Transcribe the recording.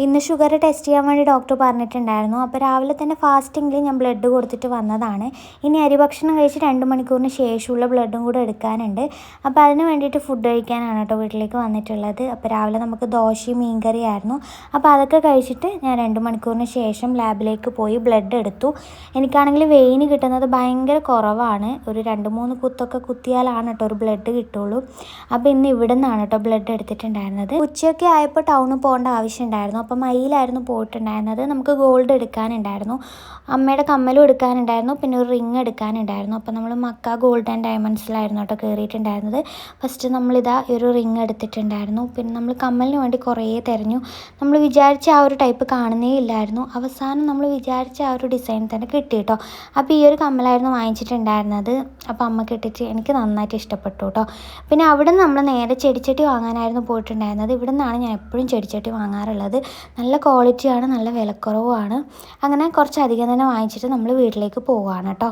ഇന്ന് sugar test ചെയ്യാൻ വേണ്ടി ഡോക്ടർ പറഞ്ഞിട്ടുണ്ടായിരുന്നു. അപ്പോൾ രാവിലെ തന്നെ ഫാസ്റ്റിങ്ങിൽ ഞാൻ ബ്ലഡ് കൊടുത്തിട്ട് വന്നതാണ്. ഇനി അരിഭക്ഷണം കഴിച്ച് 2 മണിക്കൂറിന് ശേഷമുള്ള ബ്ലഡും കൂടെ എടുക്കാനുണ്ട്. അപ്പോൾ അതിന് വേണ്ടിയിട്ട് ഫുഡ് കഴിക്കാനാണ് കേട്ടോ വീട്ടിലേക്ക് വന്നിട്ടുള്ളത്. അപ്പോൾ രാവിലെ നമുക്ക് ദോശയും മീൻകറിയായിരുന്നു. അപ്പോൾ അതൊക്കെ കഴിച്ചിട്ട് ഞാൻ 2 മണിക്കൂറിന് ശേഷം ലാബിലേക്ക് പോയി ബ്ലഡ് എടുത്തു. എനിക്കാണെങ്കിൽ വെയിന് കിട്ടുന്നത് ഭയങ്കര കുറവാണ്. ഒരു 2-3 കുത്തൊക്കെ കുത്തിയാലാണ് കേട്ടോ ഒരു ബ്ലഡ് കിട്ടുള്ളൂ. അപ്പോൾ ഇന്ന് ഇവിടെ നിന്നാണ് കേട്ടോ ബ്ലഡ് എടുത്തിട്ടുണ്ടായിരുന്നത്. ഉച്ചയൊക്കെ ആയപ്പോൾ ടൗണിൽ പോകേണ്ട ആവശ്യമുണ്ടായിരുന്നു. അപ്പം മയിലായിരുന്നു പോയിട്ടുണ്ടായിരുന്നത്. നമുക്ക് ഗോൾഡ് എടുക്കാനുണ്ടായിരുന്നു, അമ്മയുടെ കമ്മലും എടുക്കാനുണ്ടായിരുന്നു, പിന്നെ ഒരു റിങ് എടുക്കാനുണ്ടായിരുന്നു. അപ്പോൾ നമ്മൾ മക്ക ഗോൾഡ് ആൻഡ് ഡയമണ്ട്സിലായിരുന്നു കേട്ടോ കയറിയിട്ടുണ്ടായിരുന്നത്. ഫസ്റ്റ് നമ്മളിതാ ഒരു റിങ് എടുത്തിട്ടുണ്ടായിരുന്നു. പിന്നെ നമ്മൾ കമ്മലിന് വേണ്ടി കുറേ തിരഞ്ഞു. നമ്മൾ വിചാരിച്ച ആ ഒരു ടൈപ്പ് കാണുന്നേ ഇല്ലായിരുന്നു. അവസാനം നമ്മൾ വിചാരിച്ച ആ ഒരു ഡിസൈൻ തന്നെ കിട്ടി കേട്ടോ. അപ്പോൾ ഈ ഒരു കമ്മലായിരുന്നു വാങ്ങിച്ചിട്ടുണ്ടായിരുന്നത്. അപ്പോൾ അമ്മക്ക് ഇട്ടിട്ട് എനിക്ക് നന്നായിട്ട് ഇഷ്ടപ്പെട്ടു കേട്ടോ. പിന്നെ അവിടെ നിന്ന് നമ്മൾ നേരെ ചെടിച്ചട്ടി വാങ്ങാനായിരുന്നു പോയിട്ടുണ്ടായിരുന്നത്. ഇവിടെ നിന്നാണ് ഞാൻ എപ്പോഴും ചെടിച്ചട്ടി വാങ്ങാറുള്ളത്. നല്ല ക്വാളിറ്റിയാണ്, നല്ല വിലക്കുറവുമാണ്. അങ്ങനെ കുറച്ചധികം തന്നെ വാങ്ങിച്ചിട്ട് നമ്മൾ വീട്ടിലേക്ക് പോവുകയാണ് കേട്ടോ.